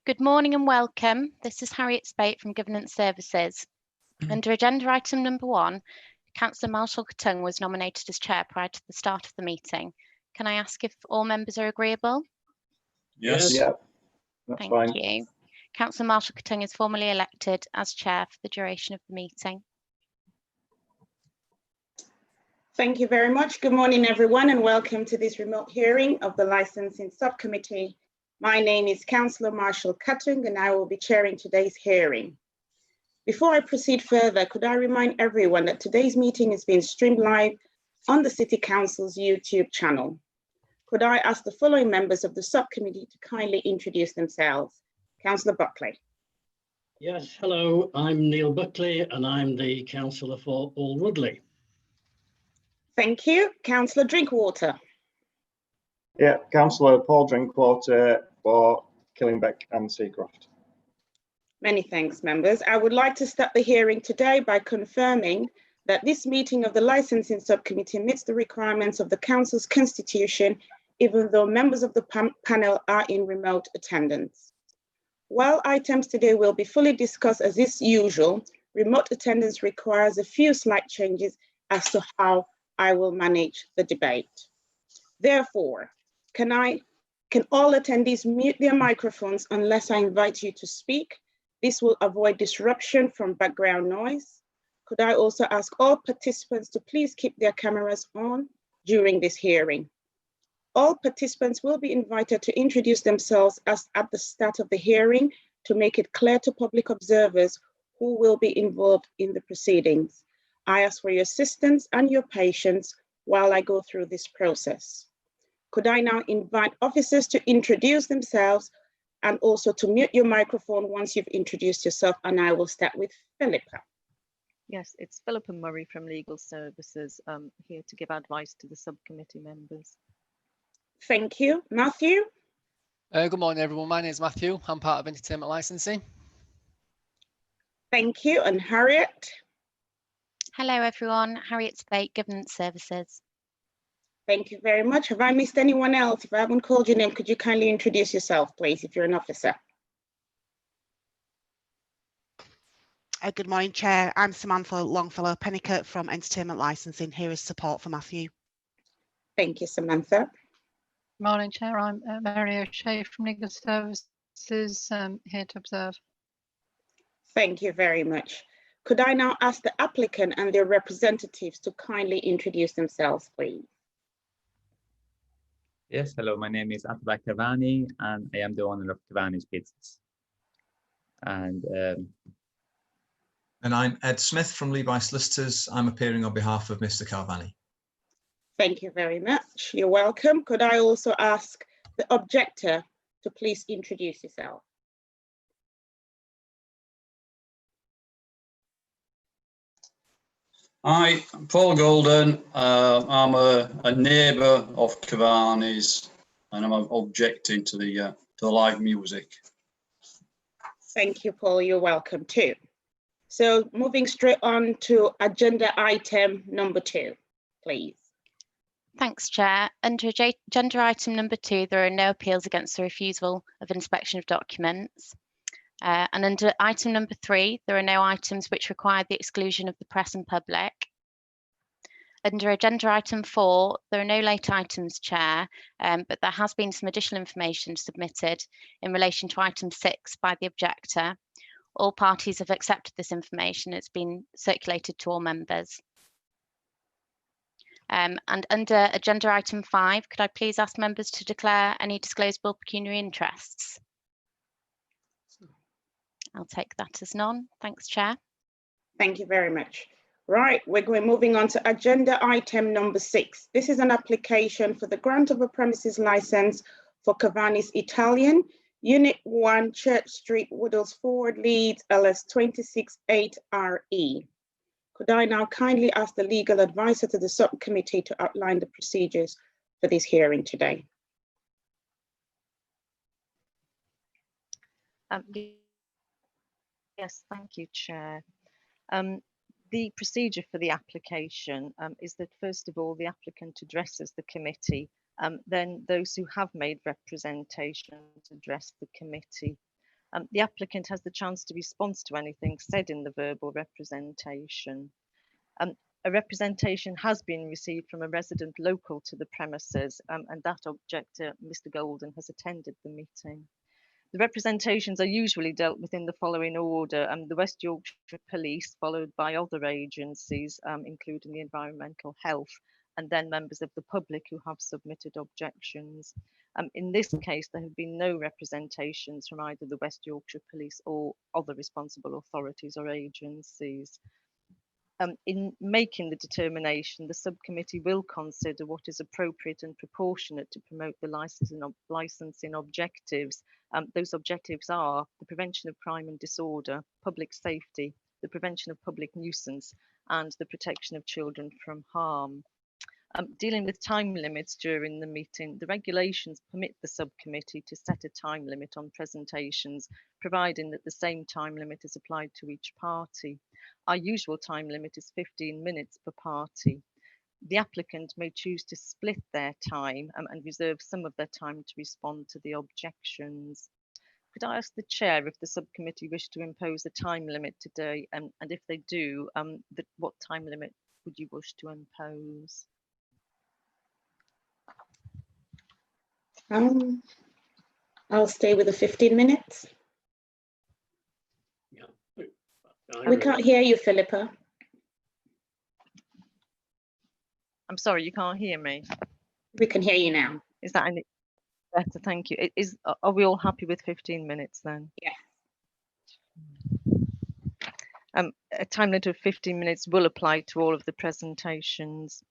Good morning and welcome. This is Harriet Spate from Governance Services. Under agenda item number 1, Councillor Marshall Katung was nominated as chair prior to the start of the meeting. Can I ask if all members are agreeable? Yes. Yeah, that's Thank fine. you. Councillor Marshall Katung is formally elected as chair for the duration of the meeting. Thank you very much. Good morning, everyone, and welcome to this remote hearing of the Licensing Subcommittee. My name is Councillor Marshall Katung, and I will be chairing today's hearing. Before I proceed further, could I remind everyone that today's meeting is being streamed live on the City Council's YouTube channel. Could I ask the following members of the subcommittee to kindly introduce themselves? Councillor Buckley. Yes, hello, I'm Neil Buckley and I'm the councillor for Alrudley. Thank you. Councillor Drinkwater. Yeah, Councillor Paul Drinkwater for Killingbeck and Seacroft. Many thanks, members. I would like to start the hearing today by confirming that this meeting of the Licensing Subcommittee meets the requirements of the Council's Constitution, even though members of the panel are in remote attendance. While items today will be fully discussed as is usual, remote attendance requires a few slight changes as to how I will manage the debate. Therefore, can all attendees mute their microphones unless I invite you to speak? This will avoid disruption from background noise. Could I also ask all participants to please keep their cameras on during this hearing? All participants will be invited to introduce themselves as at the start of the hearing to make it clear to public observers who will be involved in the proceedings. I ask for your assistance and your patience while I go through this process. Could I now invite officers to introduce themselves and also to mute your microphone once you've introduced yourself, and I will start with Philippa. Yes, it's Philippa Murray from Legal Services, here to give advice to the subcommittee members. Thank you. Matthew? Good morning, everyone. My name is Matthew. I'm part of Entertainment Licensing. Thank you. And Harriet? Hello, everyone. Harriet Spate, Governance Services. Thank you very much. Have I missed anyone else? If I haven't called your name, could you kindly introduce yourself, please, if you're an officer? Good morning, Chair. I'm Samantha Longfellow Pennicott from Entertainment Licensing, here as support for Matthew. Thank you, Samantha. Morning, Chair. I'm Mary O'Shea from Legal Services, here to observe. Thank you very much. Could I now ask the applicant and their representatives to kindly introduce themselves, please? Yes, hello, my name is Cavani and I am the owner of Cavani's Pizzas. And I'm Ed Smith from Levi Solicitors. I'm appearing on behalf of Mr. Cavani. Thank you very much. You're welcome. Could I also ask the objector to please introduce yourself? Hi, I'm Paul Golden. I'm a neighbour of Cavani's and I'm objecting to the live music. Thank you, Paul. You're welcome too. So moving straight on to agenda item number 2, please. Thanks, Chair. Under agenda item number 2, there are no appeals against the refusal of inspection of documents. And under item number 3, there are no items which require the exclusion of the press and public. Under agenda item 4, there are no late items, Chair, but there has been some additional information submitted in relation to item 6 by the objector. All parties have accepted this information. It's been circulated to all members. And under agenda item 5, could I please ask members to declare any disclosable pecuniary interests? I'll take that as none. Thanks, Chair. Thank you very much. Right, we're moving on to agenda item number 6. This is an application for the grant of a premises license for Cavani's Italian, Unit 1, Church Street, Woodlesford, Leeds, LS 268RE. Could I now kindly ask the legal advisor to the subcommittee to outline the procedures for this hearing today? Yes, thank you, Chair. The procedure for the application is that first of all, the applicant addresses the committee, then those who have made representations address the committee. The applicant has the chance to respond to anything said in the verbal representation. A representation has been received from a resident local to the premises, and that objector, Mr. Golden, has attended the meeting. The representations are usually dealt with in the following order: the West Yorkshire Police, followed by other agencies, including the Environmental Health, and then members of the public who have submitted objections. In this case, there have been no representations from either the West Yorkshire Police or other responsible authorities or agencies. In making the determination, the subcommittee will consider what is appropriate and proportionate to promote the licensing objectives. Those objectives are the prevention of crime and disorder, public safety, the prevention of public nuisance, and the protection of children from harm. Dealing with time limits during the meeting, the regulations permit the subcommittee to set a time limit on presentations, providing that the same time limit is applied to each party. Our usual time limit is 15 minutes per party. The applicant may choose to split their time and reserve some of their time to respond to the objections. Could I ask the chair if the subcommittee wish to impose a time limit today, and if they do, what time limit would you wish to impose? I'll stay with the 15 minutes. Yeah. We can't hear you, Philippa. I'm sorry, you can't hear me. We can hear you now. Is that any better? Thank you. Are we all happy with 15 minutes then? Yeah. A time limit of 15 minutes will apply to all of the presentations.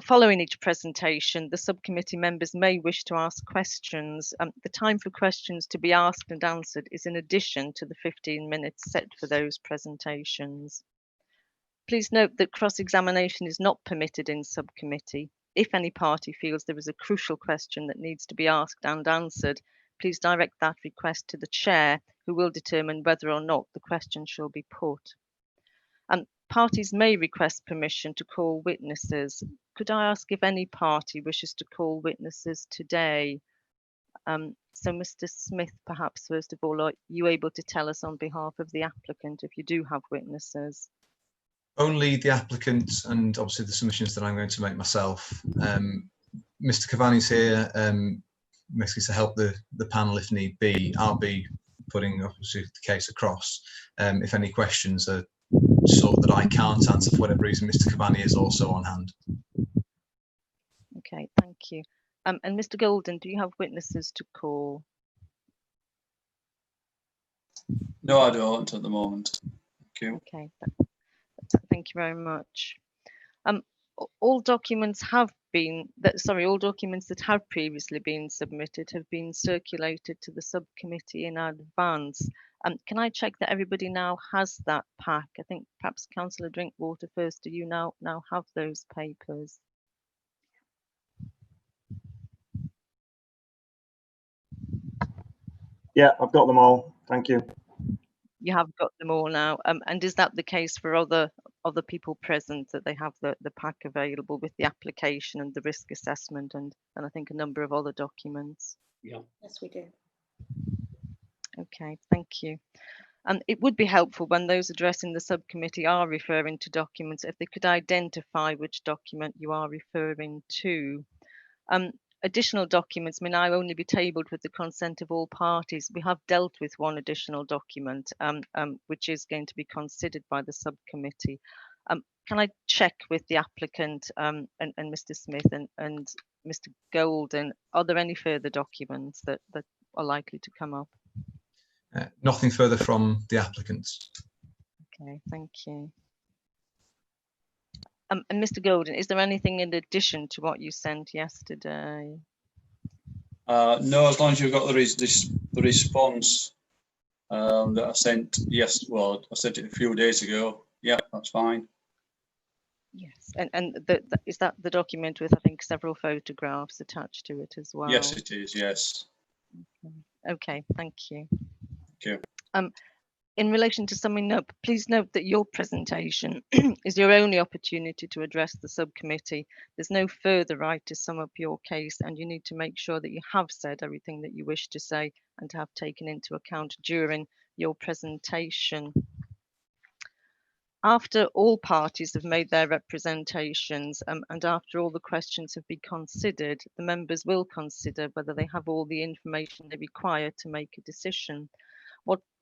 Following each presentation, the subcommittee members may wish to ask questions. The time for questions to be asked and answered is in addition to the 15 minutes set for those presentations. Please note that cross-examination is not permitted in subcommittee. If any party feels there is a crucial question that needs to be asked and answered, please direct that request to the chair, who will determine whether or not the question shall be put. Parties may request permission to call witnesses. Could I ask if any party wishes to call witnesses today? So Mr. Smith, perhaps first of all, are you able to tell us on behalf of the applicant if you do have witnesses? Only the applicant and obviously the submissions that I'm going to make myself. Mr. Cavani's here, basically to help the panel if need be. I'll be putting obviously the case across. If any questions are sort that I can't answer for whatever reason, Mr. Cavani is also on hand. Okay, thank you. And Mr. Golden, do you have witnesses to call? No, I don't at the moment. Thank you. Okay, thank you very much. All documents that have previously been submitted have been circulated to the subcommittee in advance. Can I check that everybody now has that pack? I think perhaps Councillor Drinkwater first. Do you now have those papers? Yeah, I've got them all. Thank you. You have got them all now. And is that the case for other people present, that they have the pack available with the application and the risk assessment and I think a number of other documents? Yeah. Yes, we do. Okay, thank you. It would be helpful when those addressing the subcommittee are referring to documents, if they could identify which document you are referring to. Additional documents may now only be tabled with the consent of all parties. We have dealt with one additional document, which is going to be considered by the subcommittee. Can I check with the applicant and Mr. Smith and Mr. Golden, are there any further documents that are likely to come up? Nothing further from the applicants. Okay, thank you. And Mr. Golden, is there anything in addition to what you sent yesterday? No, as long as you've got the response that I sent. Yes, well, I sent it a few days ago. Yeah, that's fine. Yes, and is that the document with, I think, several photographs attached to it as well? Yes, it is. Yes. Okay, thank you. Thank you. In relation to summing up, please note that your presentation is your only opportunity to address the subcommittee. There's no further right to sum up your case, and you need to make sure that you have said everything that you wish to say and to have taken into account during your presentation. After all parties have made their representations and after all the questions have been considered, the members will consider whether they have all the information they require to make a decision.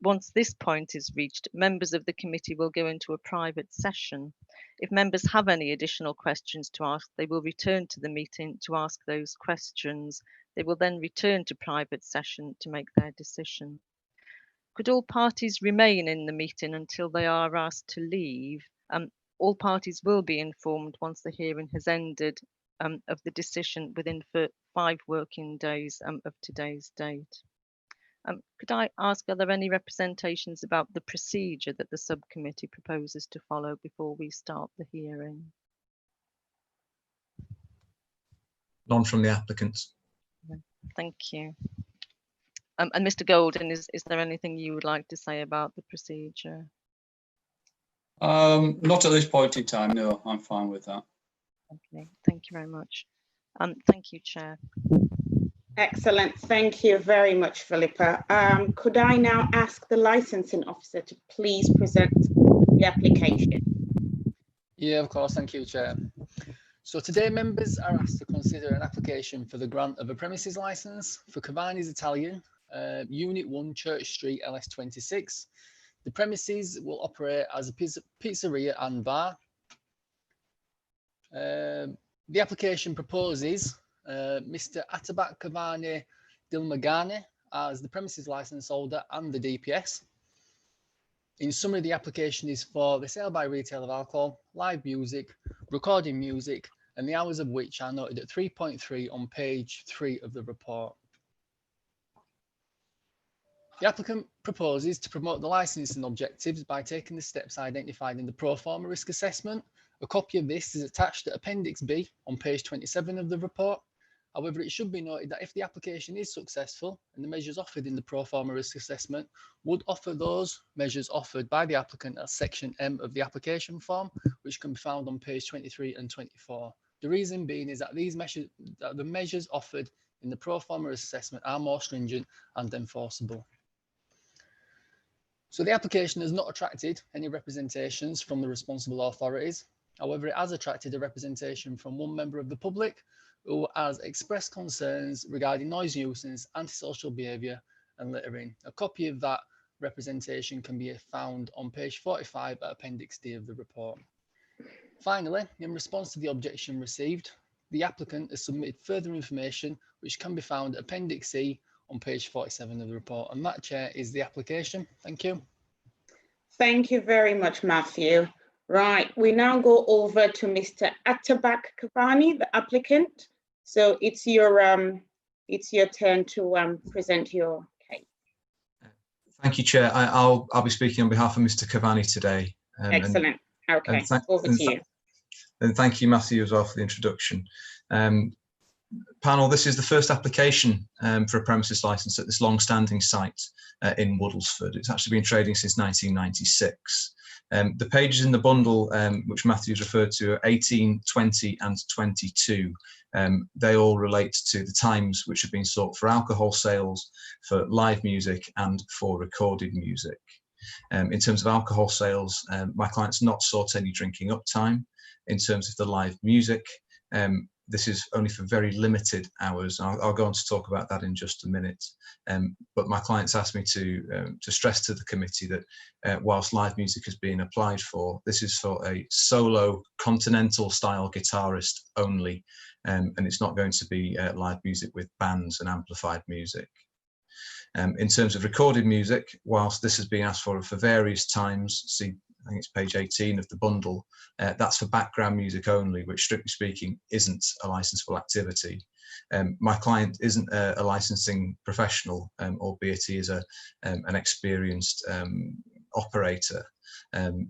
Once this point is reached, members of the committee will go into a private session. If members have any additional questions to ask, they will return to the meeting to ask those questions. They will then return to private session to make their decision. Could all parties remain in the meeting until they are asked to leave? All parties will be informed once the hearing has ended of the decision within 5 working days of today's date. Could I ask, are there any representations about the procedure that the subcommittee proposes to follow before we start the hearing? None from the applicants. Thank you. And Mr. Golden, is there anything you would like to say about the procedure? Not at this point in time, no, I'm fine with that. Okay, thank you very much. Thank you, Chair. Excellent. Thank you very much, Philippa. Could I now ask the licensing officer to please present the application? Yeah, of course. Thank you, Chair. So today members are asked to consider an application for the grant of a premises licence for Cavani's Italian, Unit 1, Church Street, LS26. The premises will operate as a pizzeria and bar. The application proposes Mr. Atabak Cavani Dilmagani as the premises licence holder and the DPS. In summary, the application is for the sale by retail of alcohol, live music, recording music, and the hours of which are noted at 3.3 on page 3 of the report. The applicant proposes to promote the licensing objectives by taking the steps identified in the pro forma risk assessment. A copy of this is attached to Appendix B on page 27 of the report. However, it should be noted that if the application is successful and the measures offered in the pro forma risk assessment would offer those measures offered by the applicant at section M of the application form, which can be found on page 23 and 24. The reason being is that the measures offered in the pro forma risk assessment are more stringent and enforceable. So the application has not attracted any representations from the responsible authorities. However, it has attracted a representation from one member of the public who has expressed concerns regarding noise nuisance, antisocial behaviour and littering. A copy of that representation can be found on page 45 at Appendix D of the report. Finally, in response to the objection received, the applicant has submitted further information which can be found at Appendix C on page 47 of the report. And that, Chair, is the application. Thank you. Thank you very much, Matthew. Right, we now go over to Mr. Atabak Cavani, the applicant. So it's your turn to present your case. Thank you, Chair. I'll be speaking on behalf of Mr. Cavani today. Excellent. Okay, over to you. And thank you, Matthew, as well for the introduction. Panel, this is the first application for a premises licence at this long-standing site in Woodlesford. It's actually been trading since 1996. The pages in the bundle, which Matthew's referred to, are 18, 20 and 22. They all relate to the times which have been sought for alcohol sales, for live music and for recorded music. In terms of alcohol sales, my client's not sought any drinking up time. In terms of the live music, this is only for very limited hours. I'll go on to talk about that in just a minute. But my clients asked me to stress to the committee that whilst live music is being applied for, this is for a solo continental style guitarist only. And it's not going to be live music with bands and amplified music. In terms of recorded music, whilst this has been asked for various times, see, I think it's page 18 of the bundle, that's for background music only, which strictly speaking isn't a licensable activity. My client isn't a licensing professional, albeit he is an experienced operator.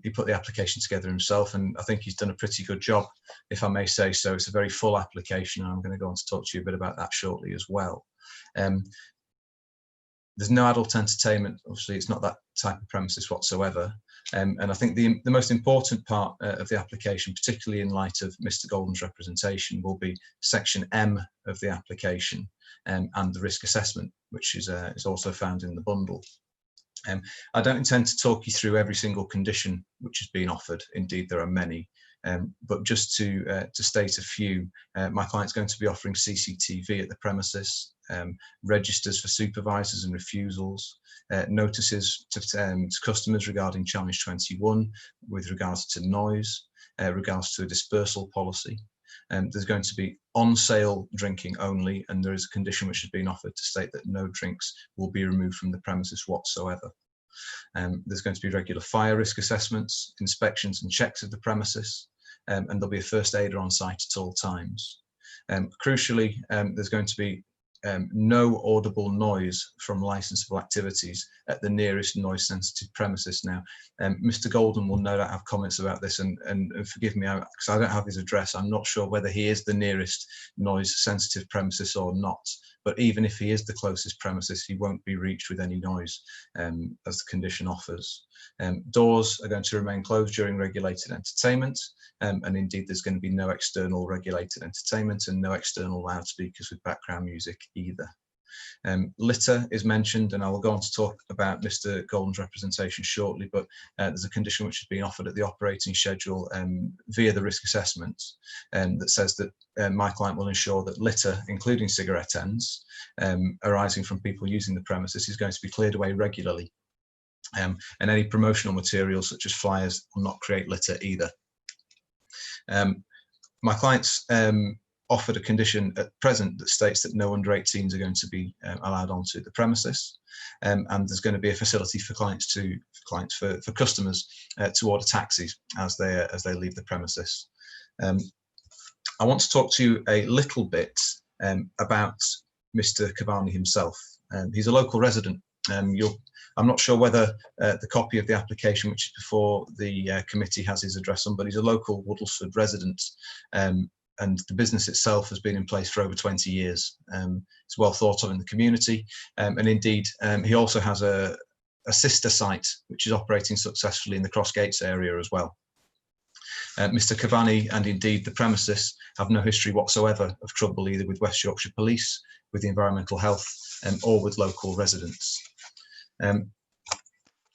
He put the application together himself, and I think he's done a pretty good job, if I may say so. It's a very full application, and I'm going to go on to talk to you a bit about that shortly as well. There's no adult entertainment. Obviously, it's not that type of premises whatsoever. And I think the most important part of the application, particularly in light of Mr. Golden's representation, will be section M of the application and the risk assessment, which is also found in the bundle. I don't intend to talk you through every single condition which has been offered. Indeed, there are many. But just to state a few, my client's going to be offering CCTV at the premises, registers for supervisors and refusals, notices to customers regarding Challenge 21 with regards to noise, regards to a dispersal policy. There's going to be on-sale drinking only, and there is a condition which has been offered to state that no drinks will be removed from the premises whatsoever. There's going to be regular fire risk assessments, inspections and checks of the premises, and there'll be a first aider on site at all times. Crucially, there's going to be no audible noise from licensable activities at the nearest noise sensitive premises. Now, Mr. Golden will no doubt have comments about this, and forgive me, because I don't have his address, I'm not sure whether he is the nearest noise sensitive premises or not. But even if he is the closest premises, he won't be reached with any noise, as the condition offers. Doors are going to remain closed during regulated entertainment, and indeed there's going to be no external regulated entertainment and no external loudspeakers with background music either. Litter is mentioned, and I will go on to talk about Mr. Golden's representation shortly, but there's a condition which has been offered at the operating schedule via the risk assessment that says that my client will ensure that litter, including cigarette ends, arising from people using the premises, is going to be cleared away regularly. And any promotional materials such as flyers will not create litter either. My client's offered a condition at present that states that no under 18s are going to be allowed onto the premises, and there's going to be a facility for for customers to order taxis as they leave the premises. I want to talk to you a little bit about Mr. Cavani himself. He's a local resident. I'm not sure whether the copy of the application which is before the committee has his address on, but he's a local Woodlesford resident, and the business itself has been in place for over 20 years. It's well thought of in the community, and indeed he also has a sister site which is operating successfully in the Cross Gates area as well. Mr. Cavani and indeed the premises have no history whatsoever of trouble either with West Yorkshire Police, with the environmental health, or with local residents.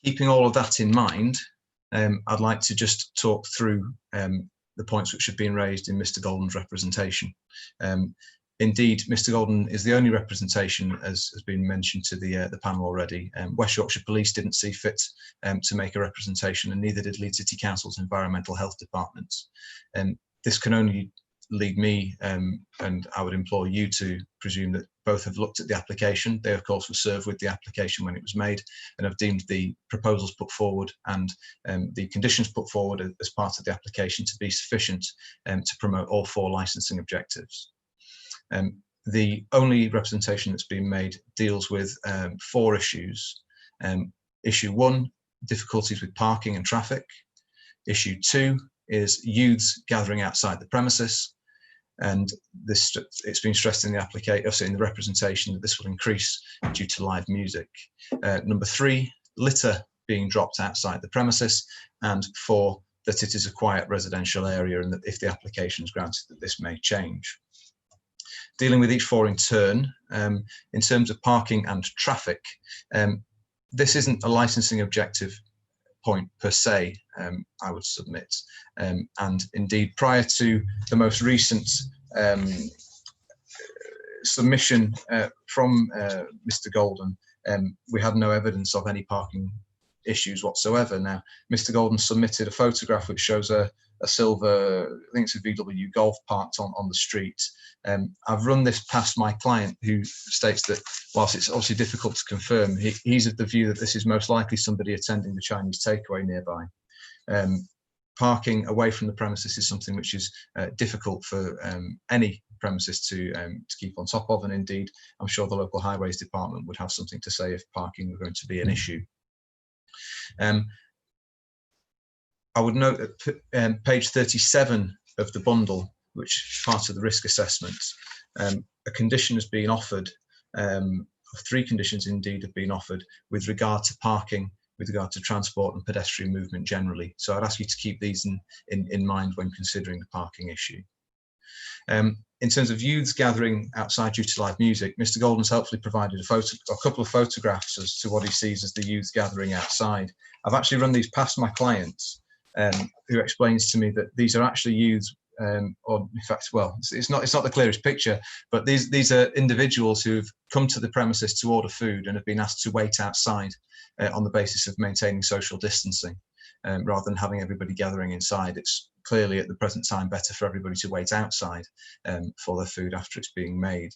Keeping all of that in mind, I'd like to just talk through the points which have been raised in Mr. Golden's representation. Indeed, Mr. Golden is the only representation, as has been mentioned to the panel already. West Yorkshire Police didn't see fit to make a representation, and neither did Leeds City Council's Environmental Health Department. This can only lead me, and I would implore you to presume that both have looked at the application. They, of course, were served with the application when it was made and have deemed the proposals put forward and the conditions put forward as part of the application to be sufficient to promote all 4 licensing objectives. The only representation that's been made deals with 4 issues. Issue 1, difficulties with parking and traffic. Issue 2 is youths gathering outside the premises. And it's been stressed in the application, also in the representation, that this will increase due to live music. Number 3, litter being dropped outside the premises, and 4, that it is a quiet residential area, and that if the application is granted, that this may change. Dealing with each 4 in turn, in terms of parking and traffic, this isn't a licensing objective point per se, I would submit. And indeed, prior to the most recent submission from Mr. Golden, we had no evidence of any parking issues whatsoever. Now, Mr. Golden submitted a photograph which shows a silver, I think it's a VW Golf parked on the street. I've run this past my client, who states that whilst it's obviously difficult to confirm, he's of the view that this is most likely somebody attending the Chinese takeaway nearby. Parking away from the premises is something which is difficult for any premises to keep on top of, and indeed I'm sure the local highways department would have something to say if parking were going to be an issue. I would note that page 37 of the bundle, which is part of the risk assessment, a condition has been offered of 3 conditions indeed have been offered with regard to parking, with regard to transport and pedestrian movement generally. So I'd ask you to keep these in mind when considering the parking issue. In terms of youths gathering outside due to live music, Mr. Golden's helpfully provided a couple of photographs as to what he sees as the youths gathering outside. I've actually run these past my clients, who explains to me that these are actually youths, or in fact, well, it's not the clearest picture, but these are individuals who've come to the premises to order food and have been asked to wait outside on the basis of maintaining social distancing, rather than having everybody gathering inside. It's clearly at the present time better for everybody to wait outside for their food after it's being made.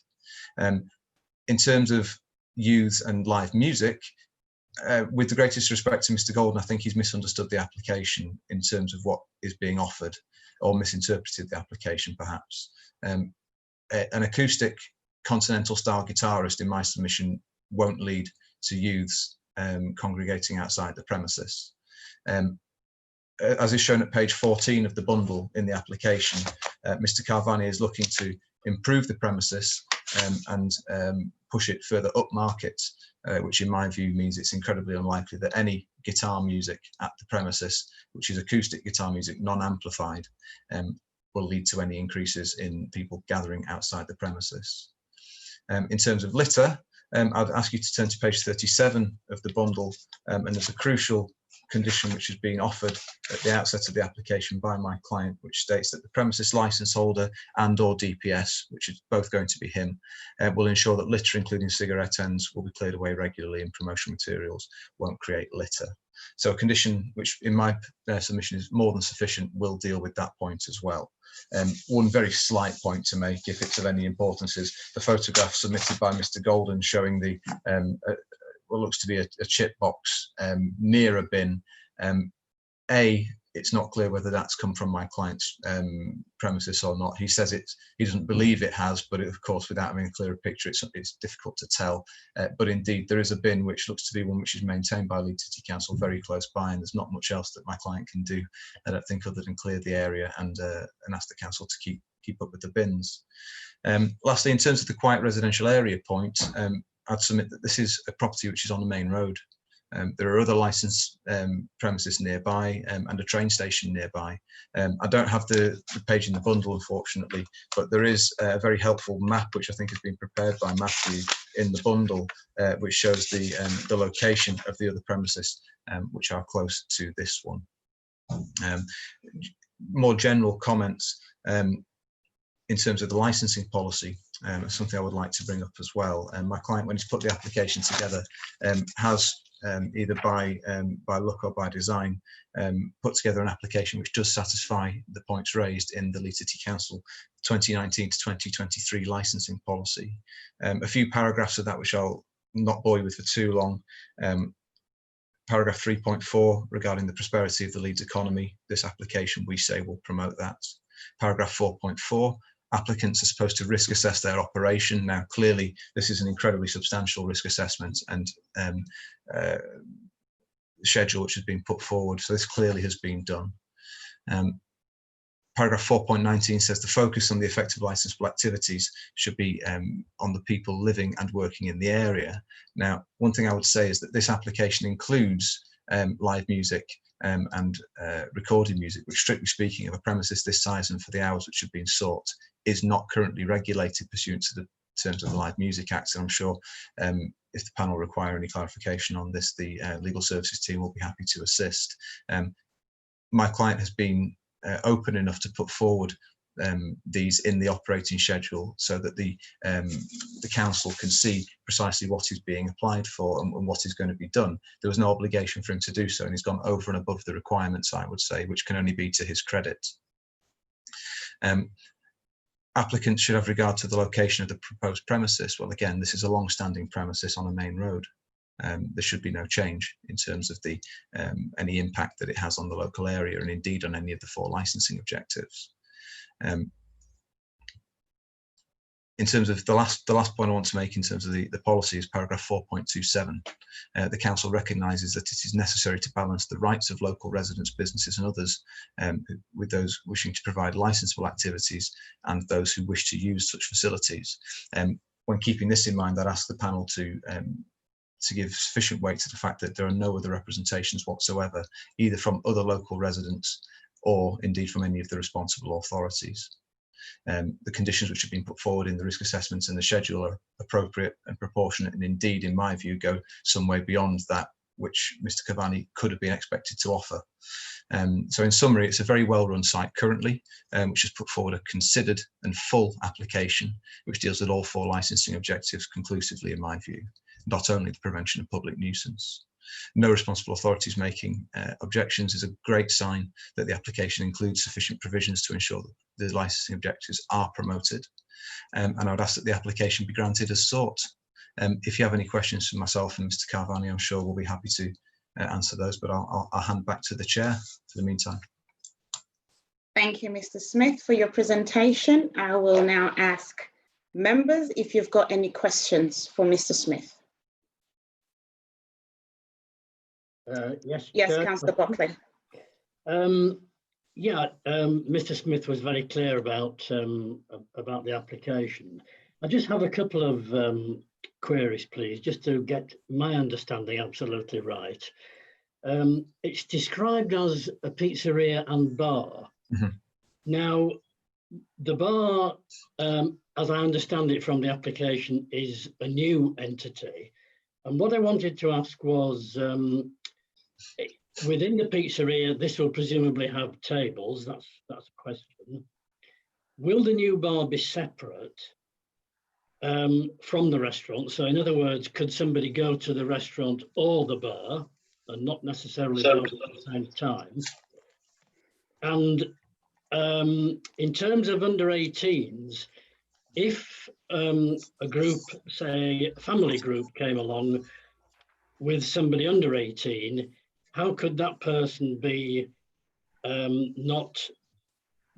In terms of youths and live music, with the greatest respect to Mr. Golden, I think he's misunderstood the application in terms of what is being offered, or misinterpreted the application perhaps. An acoustic continental style guitarist in my submission won't lead to youths congregating outside the premises. As is shown at page 14 of the bundle in the application, Mr. Cavani is looking to improve the premises and push it further up market, which in my view means it's incredibly unlikely that any guitar music at the premises, which is acoustic guitar music, non-amplified, will lead to any increases in people gathering outside the premises. In terms of litter, I'd ask you to turn to page 37 of the bundle, and there's a crucial condition which has been offered at the outset of the application by my client, which states that the premises license holder and/or DPS, which is both going to be him, will ensure that litter, including cigarette ends, will be cleared away regularly and promotional materials won't create litter. So a condition which in my submission is more than sufficient will deal with that point as well. One very slight point to make, if it's of any importance, is the photograph submitted by Mr. Golden showing the what looks to be a chip box near a bin. It's not clear whether that's come from my client's premises or not. He says he doesn't believe it has, but of course, without having a clearer picture, it's difficult to tell. But indeed, there is a bin which looks to be one which is maintained by Leeds City Council very close by, and there's not much else that my client can do, I don't think, other than clear the area and ask the council to keep up with the bins. Lastly, in terms of the quiet residential area point, I'd submit that this is a property which is on the main road. There are other licensed premises nearby and a train station nearby. I don't have the page in the bundle, unfortunately, but there is a very helpful map which I think has been prepared by Matthew in the bundle, which shows the location of the other premises which are close to this one. More general comments in terms of the licensing policy, something I would like to bring up as well. My client, when he's put the application together, has either by look or by design, put together an application which does satisfy the points raised in the Leeds City Council 2019 to 2023 licensing policy. A few paragraphs of that which I'll not bore you with for too long. Paragraph 3.4 regarding the prosperity of the Leeds economy. This application, we say, will promote that. Paragraph 4.4. Applicants are supposed to risk assess their operation. Now, clearly, this is an incredibly substantial risk assessment and schedule which has been put forward. So this clearly has been done. Paragraph 4.19 says the focus on the effective licensable activities should be on the people living and working in the area. Now, one thing I would say is that this application includes live music and recorded music, which, strictly speaking, of a premises this size and for the hours which have been sought, is not currently regulated pursuant to the terms of the Live Music Act. And I'm sure if the panel require any clarification on this, the legal services team will be happy to assist. My client has been open enough to put forward these in the operating schedule so that the council can see precisely what is being applied for and what is going to be done. There was no obligation for him to do so, and he's gone over and above the requirements, I would say, which can only be to his credit. Applicants should have regard to the location of the proposed premises. Well, again, this is a long-standing premises on a main road. There should be no change in terms of the any impact that it has on the local area, and indeed on any of the 4 licensing objectives. In terms of the last point I want to make in terms of the policy is paragraph 4.27. The council recognises that it is necessary to balance the rights of local residents, businesses and others with those wishing to provide licensable activities and those who wish to use such facilities. when keeping this in mind, I'd ask the panel to give sufficient weight to the fact that there are no other representations whatsoever, either from other local residents or indeed from any of the responsible authorities. The conditions which have been put forward in the risk assessments and the schedule are appropriate and proportionate, and indeed, in my view, go some way beyond that which Mr. Cavani could have been expected to offer. So in summary, it's a very well-run site currently, which has put forward a considered and full application, which deals with all 4 licensing objectives conclusively, in my view, not only the prevention of public nuisance. No responsible authorities making objections is a great sign that the application includes sufficient provisions to ensure that the licensing objectives are promoted. And I would ask that the application be granted as sought. If you have any questions for myself and Mr. Cavani, I'm sure we'll be happy to answer those, but I'll hand back to the chair for the meantime. Thank you, Mr. Smith, for your presentation. I will now ask members if you've got any questions for Mr. Smith. Yes, Councillor Buckley. Mr. Smith was very clear about the application. I just have a couple of queries, please, just to get my understanding absolutely right. It's described as a pizzeria and bar. Mm-hmm. Now, the bar, as I understand it from the application, is a new entity. And what I wanted to ask was, within the pizzeria, this will presumably have tables. That's a question. Will the new bar be separate from the restaurant? So in other words, could somebody go to the restaurant or the bar and not necessarily go at the same time? And in terms of under 18s, if a group, say a family group, came along with somebody under 18, how could that person be not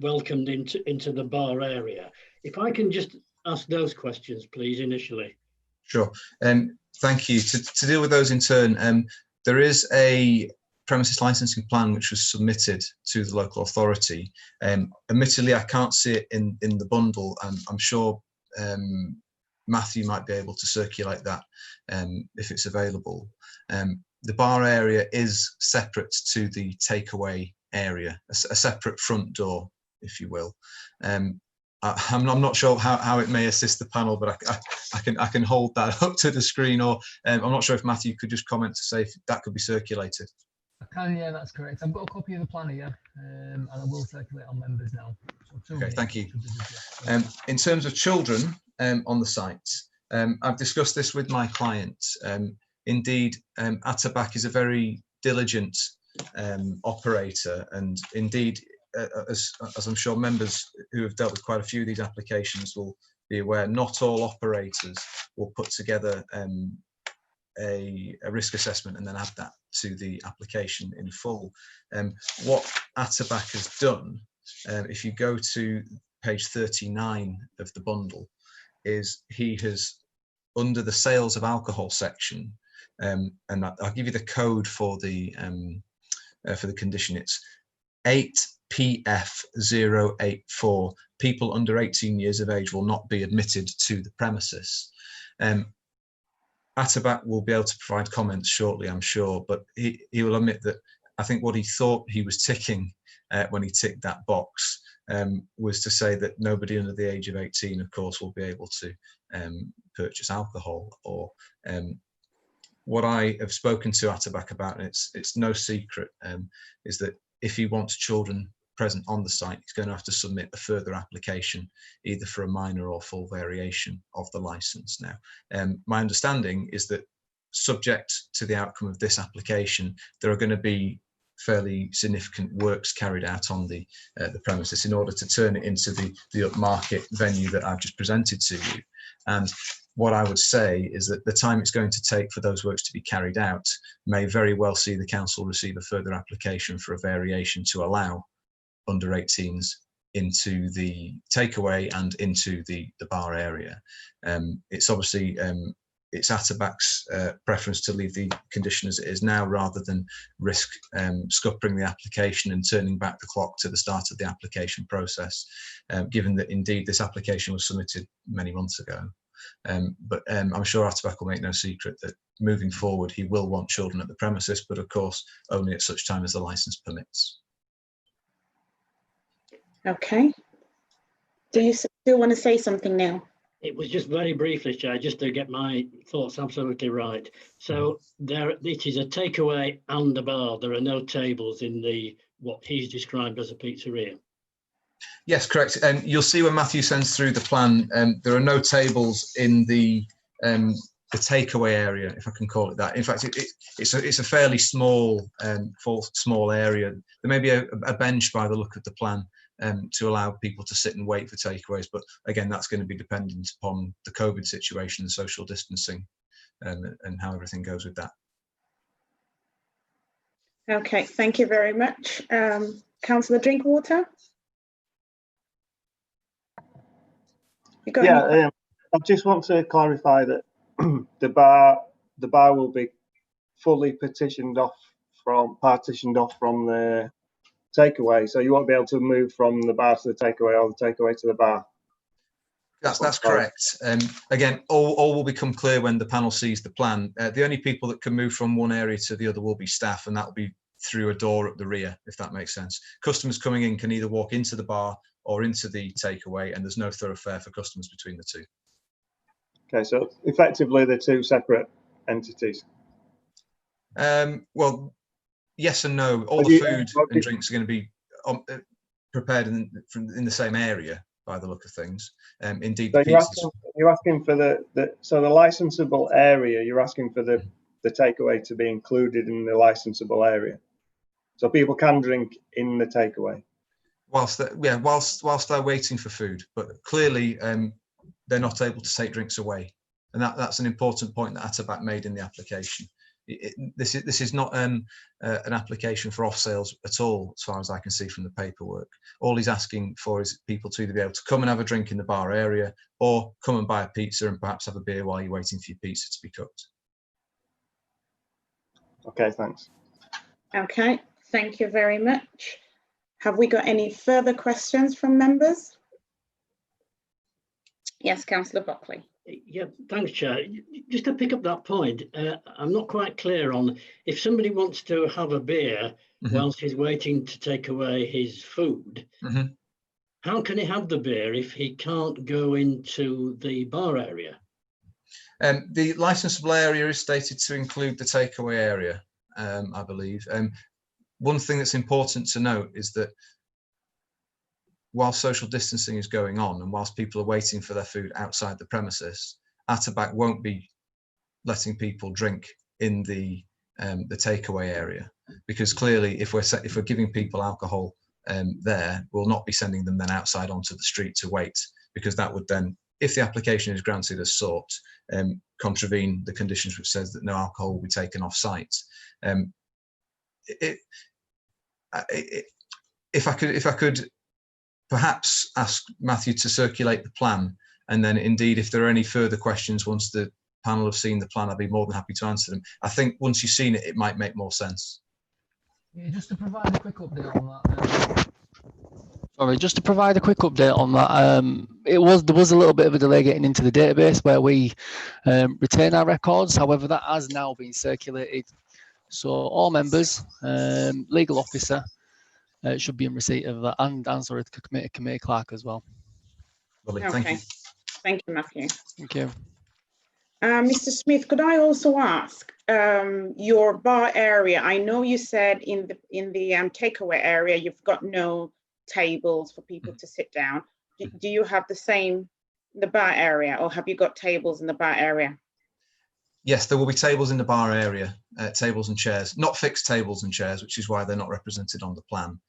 welcomed into the bar area? If I can just ask those questions, please, initially. Sure. Thank you. To deal with those in turn, there is a premises licensing plan which was submitted to the local authority. Admittedly, I can't see it in the bundle. I'm sure Matthew might be able to circulate that if it's available. The bar area is separate to the takeaway area, a separate front door, if you will. I'm not sure how it may assist the panel, but I can hold that up to the screen, or I'm not sure if Matthew could just comment to say if that could be circulated. I can, yeah, that's correct. I've got a copy of the planner, yeah, and I will circulate on members now. So okay, thank you. In terms of children on the site, I've discussed this with my client. Indeed, Atabak is a very diligent operator, and indeed, as I'm sure members who have dealt with quite a few of these applications will be aware, not all operators will put together a risk assessment and then add that to the application in full. What Atabak has done, if you go to page 39 of the bundle, is he has, under the sales of alcohol section, and I'll give you the code for the condition. It's 8PF084. People under 18 years of age will not be admitted to the premises. Atabak will be able to provide comments shortly, I'm sure, but he will admit that I think what he thought he was ticking when he ticked that box was to say that nobody under the age of 18, of course, will be able to purchase alcohol. Or what I have spoken to Atabak about, and it's no secret, is that if he wants children present on the site, he's going to have to submit a further application, either for a minor or full variation of the license. Now, my understanding is that, subject to the outcome of this application, there are going to be fairly significant works carried out on the premises in order to turn it into the upmarket venue that I've just presented to you. And what I would say is that the time it's going to take for those works to be carried out may very well see the council receive a further application for a variation to allow under 18s into the takeaway and into the bar area. It's obviously it's Atabak's preference to leave the condition as it is now, rather than risk scuppering the application and turning back the clock to the start of the application process, given that indeed this application was submitted many months ago. But I'm sure Ataback will make no secret that moving forward, he will want children at the premises, but of course, only at such time as the licence permits. Okay. Do you still want to say something now? It was just very briefly, Chair, just to get my thoughts absolutely right. So it is a takeaway and a bar. There are no tables in what he's described as a pizzeria. Yes, correct. And you'll see when Matthew sends through the plan, there are no tables in the takeaway area, if I can call it that. In fact, it's a fairly small area. There may be a bench by the look of the plan to allow people to sit and wait for takeaways, but again, that's going to be dependent upon the COVID situation and social distancing, and how everything goes with that. Okay, thank you very much. Councillor Drinkwater? Yeah, I just want to clarify that the bar will be fully partitioned off from the takeaway, so you won't be able to move from the bar to the takeaway or the takeaway to the bar. That's correct. Again, all will become clear when the panel sees the plan. The only people that can move from one area to the other will be staff, and that will be through a door at the rear, if that makes sense. Customers coming in can either walk into the bar or into the takeaway, and there's no thoroughfare for customers between the two. Okay, so effectively they're two separate entities. Well, yes and no. All the food and drinks are going to be prepared in the same area, by the look of things. Indeed, so the you're asking for the licensable area. You're asking for the takeaway to be included in the licensable area, so people can drink in the takeaway. Whilst they're waiting for food, but clearly they're not able to take drinks away, and that's an important point that Ataback made in the application. This is not an application for off sales at all, as far as I can see from the paperwork. All he's asking for is people to either be able to come and have a drink in the bar area, or come and buy a pizza and perhaps have a beer while you're waiting for your pizza to be cooked. Okay, thanks. Okay, thank you very much. Have we got any further questions from members? Yes, Councillor Buckley. Yeah, thanks, Chair. Just to pick up that point, I'm not quite clear on if somebody wants to have a beer whilst he's waiting to take away his food, how can he have the beer if he can't go into the bar area? The licensable area is stated to include the takeaway area, I believe. One thing that's important to note is that while social distancing is going on and whilst people are waiting for their food outside the premises, Ataback won't be letting people drink in the takeaway area, because clearly if we're giving people alcohol there, we'll not be sending them then outside onto the street to wait, because that would then, if the application is granted as sought, contravene the conditions which says that no alcohol will be taken off site. If I could perhaps ask Matthew to circulate the plan, and then indeed if there are any further questions once the panel have seen the plan, I'd be more than happy to answer them. I think once you've seen it, it might make more sense. Yeah, just to provide a quick update on that. Sorry, just to provide a quick update on that. There was a little bit of a delay getting into the database where we retain our records. However, that has now been circulated. So all members, legal officer, should be in receipt of that, and sorry, the committee clerk as well. Lovely, okay. Thank you. Thank you, Matthew. Thank you. Mr. Smith, could I also ask your bar area? I know you said in the takeaway area you've got no tables for people to sit down. Do you have the same in the bar area, or have you got tables in the bar area? Yes, there will be tables in the bar area, tables and chairs, not fixed tables and chairs, which is why they're not represented on the plan.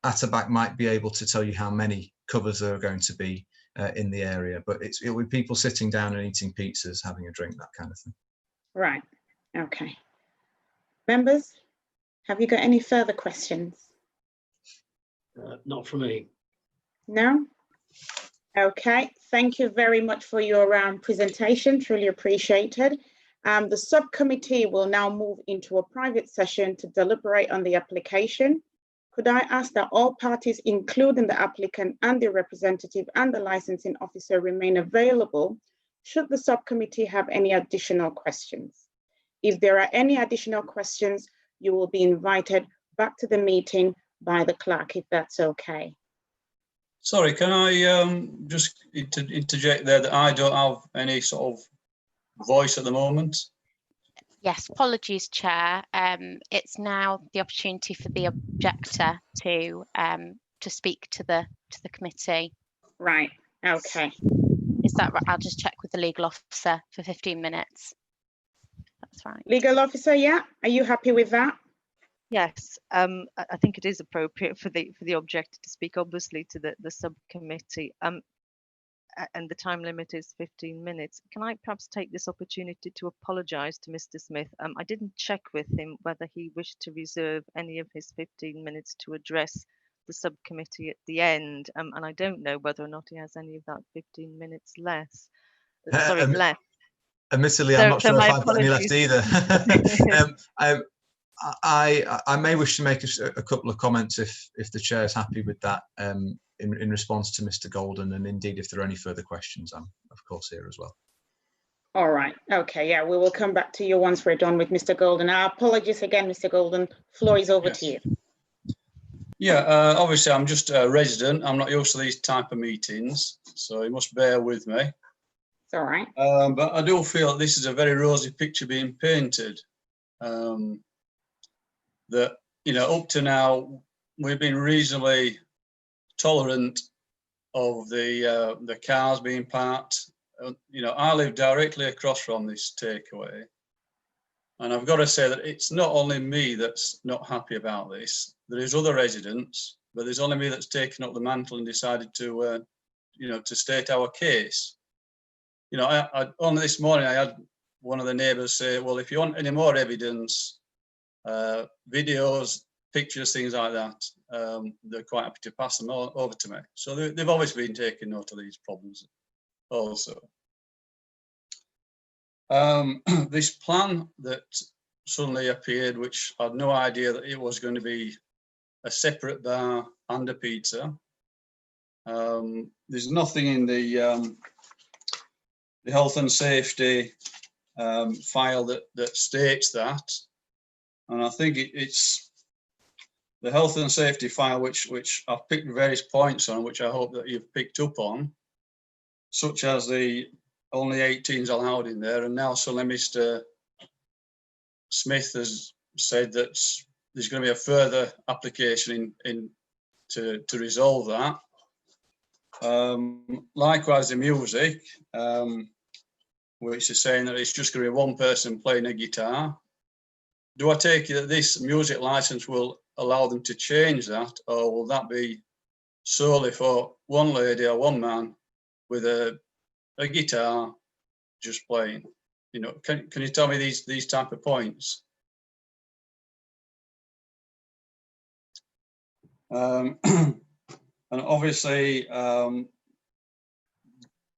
Ataback might be able to tell you how many covers there are going to be in the area, but it'll be people sitting down and eating pizzas, having a drink, that kind of thing. Right, okay. Members, have you got any further questions? Not for me. No? Okay, thank you very much for your presentation, truly appreciated. The subcommittee will now move into a private session to deliberate on the application. could I ask that all parties, including the applicant and the representative and the licensing officer, remain available should the subcommittee have any additional questions? If there are any additional questions, you will be invited back to the meeting by the clerk, if that's okay. Sorry, can I just interject there that I don't have any sort of voice at the moment? Yes, apologies, Chair. It's now the opportunity for the objector to speak to the committee. Right. Okay. Is that right? I'll just check with the legal officer for 15 minutes. That's right. Legal officer, yeah. Are you happy with that? Yes, I think it is appropriate for the objector to speak, obviously, to the subcommittee. And the time limit is 15 minutes. Can I perhaps take this opportunity to apologise to Mr. Smith? I didn't check with him whether he wished to reserve any of his 15 minutes to address the subcommittee at the end, and I don't know whether or not he has any of that 15 minutes left. Left. Admittedly, So- I'm not so sure if my I've got any left apologies. either. I may wish to make a couple of comments if the chair is happy with that, in response to Mr. Golden, and indeed if there are any further questions, I'm of course here as well. All right. Okay. Yeah, we will come back to you once we're done with Mr. Golden. Our apologies again, Mr. Golden. Floor is over to you. Yeah, obviously I'm just a resident. I'm not used to these type of meetings, so you must bear with me. It's all right. But I do feel that this is a very rosy picture being painted. That, you know, up to now, we've been reasonably tolerant of the cars being parked. You know, I live directly across from this takeaway. And I've got to say that it's not only me that's not happy about this. There is other residents, but there's only me that's taken up the mantle and decided to, you know, to state our case. You know, I only this morning I had one of the neighbours say, well, if you want any more evidence, videos, pictures, things like that, they're quite happy to pass them over to me. So they've always been taking note of these problems also. This plan that suddenly appeared, which I had no idea that it was going to be a separate bar and a pizza. There's nothing in the health and safety file that states that, and I think it's the health and safety file which I've picked various points on, which I hope that you've picked up on, such as the only 18s allowed in there, and now suddenly Mr. Smith has said that there's going to be a further application to resolve that. Likewise, the music, which is saying that it's just going to be one person playing a guitar. Do I take it that this music license will allow them to change that, or will that be solely for one lady or one man with a guitar just playing? You know, can you tell me these type of points? And obviously,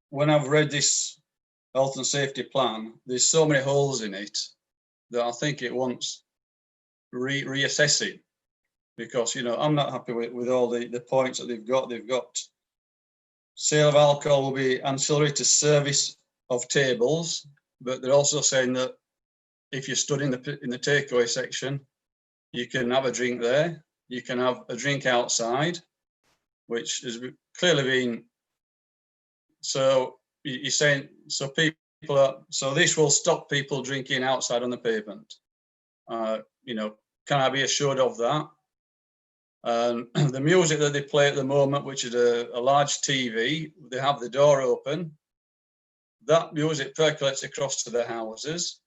when I've read this health and safety plan, there's so many holes in it that I think it wants reassessing, because, you know, I'm not happy with all the points that they've got. They've got sale of alcohol will be ancillary to service of tables, but they're also saying that if you're stood in the takeaway section, you can have a drink there. You can have a drink outside, which has clearly been. So you're saying, so people are, so this will stop people drinking outside on the pavement. You know, can I be assured of that? The music that they play at the moment, which is a large TV, they have the door open. That music percolates across to the houses.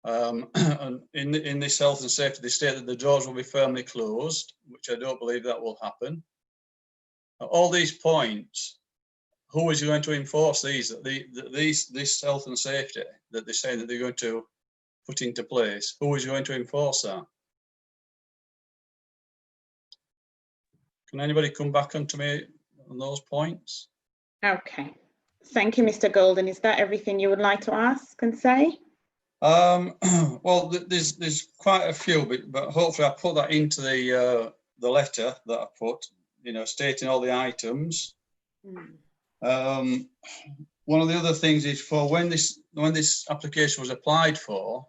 And in this health and safety, they state that the doors will be firmly closed, which I don't believe that will happen. All these points, who is going to enforce these? This health and safety that they're saying that they're going to put into place, who is going to enforce that? Can anybody come back onto me on those points? Okay. Thank you, Mr. Golden. Is that everything you would like to ask and say? Well, there's quite a few, but hopefully I put that into the letter that I put, stating all the items. One of the other things is for when this application was applied for,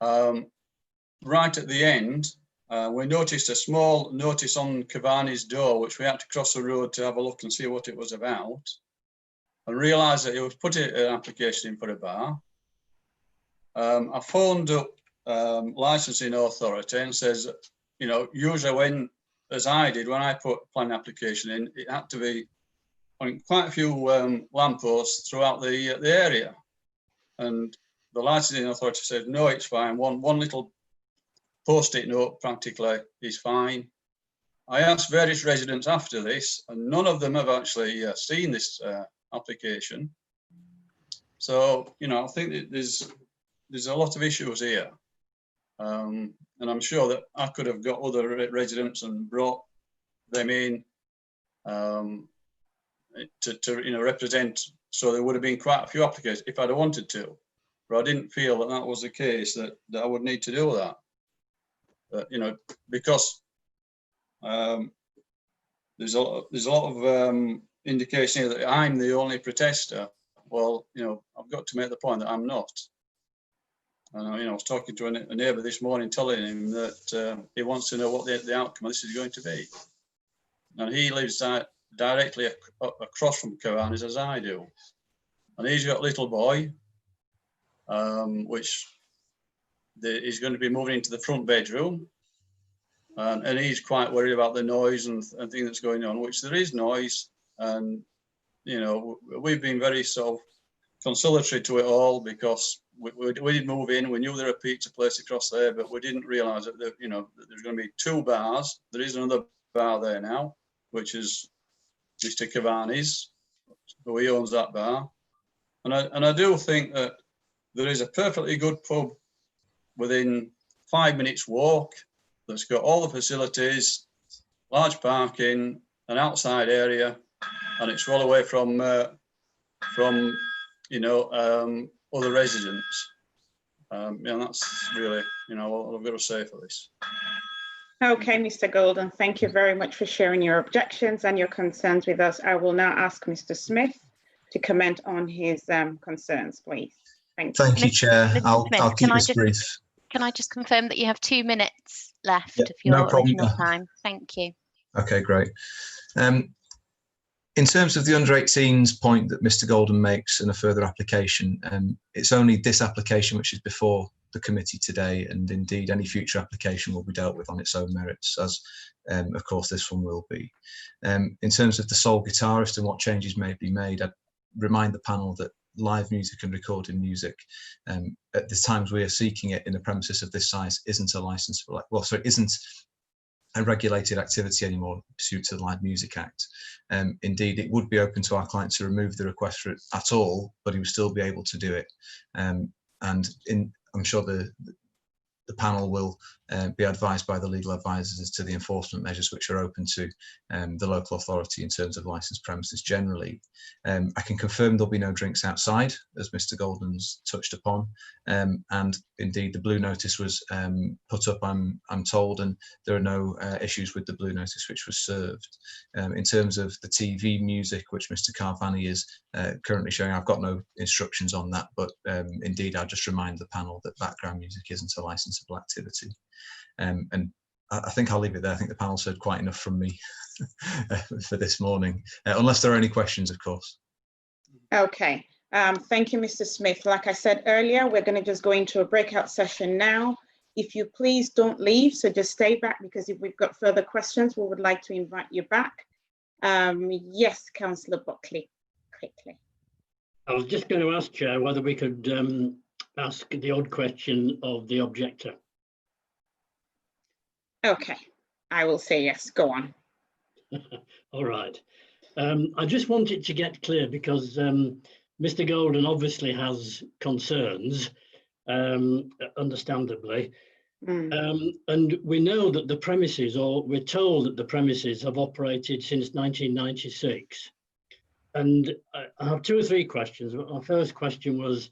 right at the end, we noticed a small notice on Cavani's door, which we had to cross the road to have a look and see what it was about, and realised that it was put an application in for a bar. I phoned up licensing authority and says, usually when, as I did, when I put a planning application in, it had to be on quite a few lampposts throughout the area. And the licensing authority said, no, it's fine. One little post-it note practically is fine. I asked various residents after this, and none of them have actually seen this application. So, I think that there's a lot of issues here. And I'm sure that I could have got other residents and brought them in to represent. So there would have been quite a few applications if I'd have wanted to, but I didn't feel that that was the case, that I would need to do that. Because there's a lot of indication here that I'm the only protester. Well, I've got to make the point that I'm not. And I was talking to a neighbour this morning, telling him that he wants to know what the outcome of this is going to be. And he lives directly across from Cavani's, as I do. And he's got a little boy, which he's going to be moving into the front bedroom. And he's quite worried about the noise and thing that's going on, which there is noise. And, we've been very sort of conciliatory to it all, because we did move in. We knew there was a pizza place across there, but we didn't realise that, that there's going to be 2 bars. There is another bar there now, which is Mr. Cavani's, who he owns that bar. And I do think that there is a perfectly good pub within 5 minutes walk that's got all the facilities, large parking, an outside area, and it's well away from other residents. That's really, what I've got to say for this. Okay, Mr. Golden, thank you very much for sharing your objections and your concerns with us. I will now ask Mr. Smith to comment on his concerns, please. Thank you. Thank you, Chair. I'll keep this brief. Can I just confirm that you have 2 minutes left of no your problem. original time? Thank you. Okay, great. In terms of the under 18s point that Mr. Golden makes and a further application, it's only this application which is before the committee today, and indeed any future application will be dealt with on its own merits, as of course this one will be. In terms of the sole guitarist and what changes may be made, I'd remind the panel that live music and recording music at the times we are seeking it in a premises of this size isn't a license for, isn't a regulated activity anymore pursuant to the Live Music Act. Indeed, it would be open to our client to remove the request for it at all, but he would still be able to do it. I'm sure the panel will be advised by the legal advisors as to the enforcement measures which are open to the local authority in terms of licensed premises generally. I can confirm there'll be no drinks outside, as Mr. Golden's touched upon, and indeed the blue notice was put up, I'm told, and there are no issues with the blue notice which was served. In terms of the TV music which Mr. Cavani is currently showing, I've got no instructions on that, but indeed I'll just remind the panel that background music isn't a licensable activity. And I think I'll leave it there. I think the panel's heard quite enough from me for this morning, unless there are any questions, of course. Okay, thank you, Mr. Smith. Like I said earlier, we're going to just go into a breakout session now. If you please don't leave, so just stay back, because if we've got further questions, we would like to invite you back. Yes, Councillor Buckley, quickly. I was just going to ask, Chair, whether we could ask the odd question of the objector. Okay, I will say yes, go on. All right. I just wanted to get clear, because Mr. Golden obviously has concerns, understandably. And we know that the premises, or we're told that the premises have operated since 1996. And I have 2 or 3 questions. My first question was,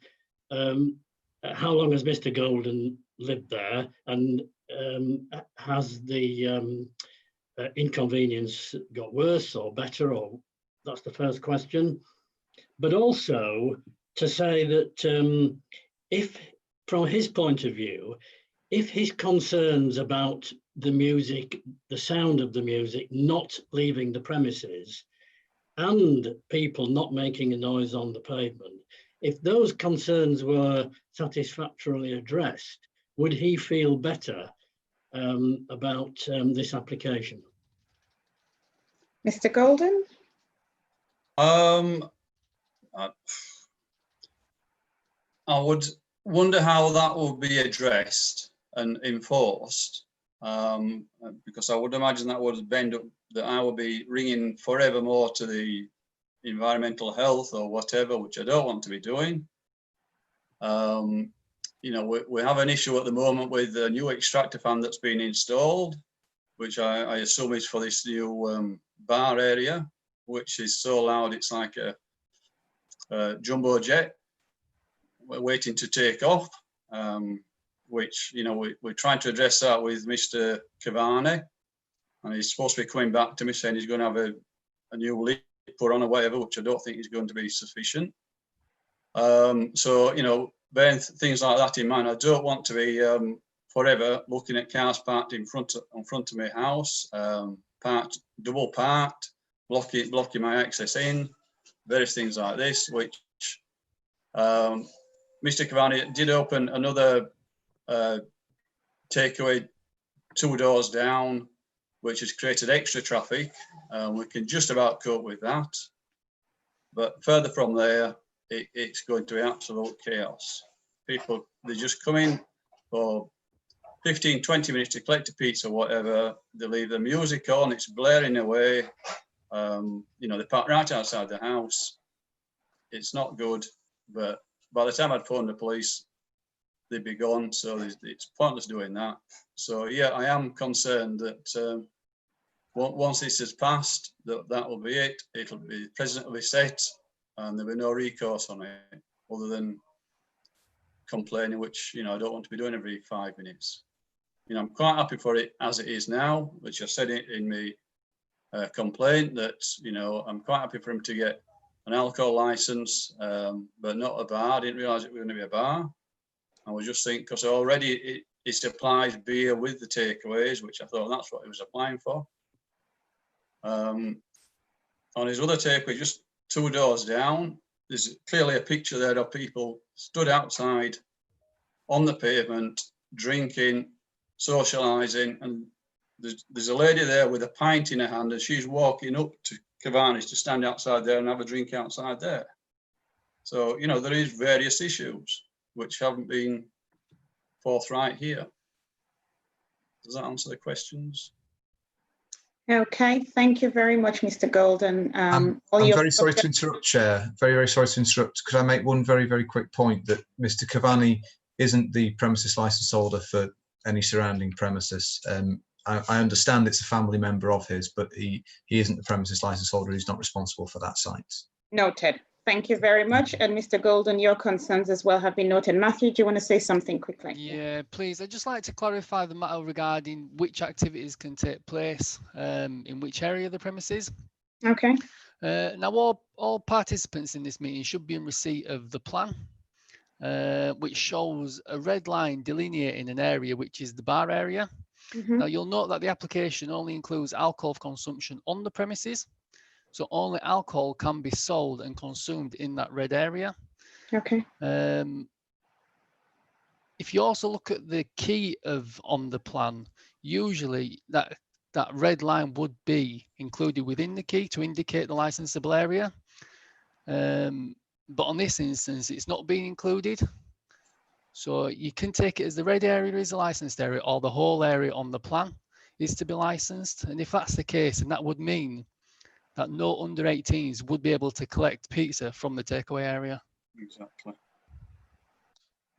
how long has Mr. Golden lived there? And has the inconvenience got worse or better? Or that's the first question. But also to say that if, from his point of view, if his concerns about the music, the sound of the music not leaving the premises, and people not making a noise on the pavement, if those concerns were satisfactorily addressed, would he feel better about this application? Mr. Golden? I would wonder how that will be addressed and enforced, because I would imagine that would end up that I will be ringing forevermore to the environmental health or whatever, which I don't want to be doing. You know, we have an issue at the moment with the new extractor fan that's been installed, which I assume is for this new bar area, which is so loud it's like a jumbo jet. We're waiting to take off, which, you know, we're trying to address that with Mr. Cavani, and he's supposed to be coming back to me saying he's going to have a new lid put on or whatever, which I don't think is going to be sufficient. So, you know, bearing things like that in mind, I don't want to be forever looking at cars parked in front of my house, double parked, blocking my access in, various things like this, which Mr. Cavani did open another takeaway 2 doors down, which has created extra traffic. We can just about cope with that. But further from there, it's going to be absolute chaos. People, they just come in for 15, 20 minutes to collect a pizza or whatever. They leave the music on, it's blaring away. You know, they park right outside the house. It's not good, but by the time I'd phoned the police, they'd be gone. So it's pointless doing that. So yeah, I am concerned that once this has passed, that will be it. It'll be, the president will be set, and there'll be no recourse on it other than complaining, which, you know, I don't want to be doing every 5 minutes. You know, I'm quite happy for it as it is now, which I said it in my complaint that, you know, I'm quite happy for him to get an alcohol license, but not a bar. I didn't realise it was going to be a bar. I was just thinking, because already it supplies beer with the takeaways, which I thought that's what he was applying for. On his other takeaway, just 2 doors down, there's clearly a picture there of people stood outside on the pavement, drinking, socialising, and there's a lady there with a pint in her hand, and she's walking up to Cavani's to stand outside there and have a drink outside there. So, you know, there is various issues which haven't been forthright here. Does that answer the questions? Okay, thank you very much, Mr. Golden. I'm very sorry to interrupt, Chair. Very, very sorry to interrupt. Could I make one very, very quick point that Mr. Cavani isn't the premises licence holder for any surrounding premises. I understand it's a family member of his, but he isn't the premises licence holder. He's not responsible for that site. Noted. Thank you very much. And Mr. Golden, your concerns as well have been noted. Matthew, do you want to say something quickly? Yeah, please. I'd just like to clarify the matter regarding which activities can take place in which area of the premises. Okay. Now, all participants in this meeting should be in receipt of the plan, which shows a red line delineating an area which is the bar area. Now, you'll note that the application only includes alcohol consumption on the premises. So only alcohol can be sold and consumed in that red area. Okay. If you also look at the key on the plan, usually that red line would be included within the key to indicate the licensable area. But on this instance, it's not being included. So you can take it as the red area is a licensed area, or the whole area on the plan is to be licensed. And if that's the case, then that would mean that no under 18s would be able to collect pizza from the takeaway area. Exactly.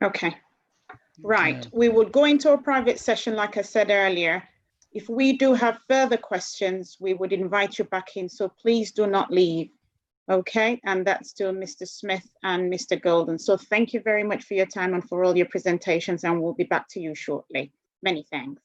Okay. Right. We would go into a private session, like I said earlier. If we do have further questions, we would invite you back in. So please do not leave. Okay. And that's to Mr. Smith and Mr. Golden. So thank you very much for your time and for all your presentations, and we'll be back to you shortly. Many thanks.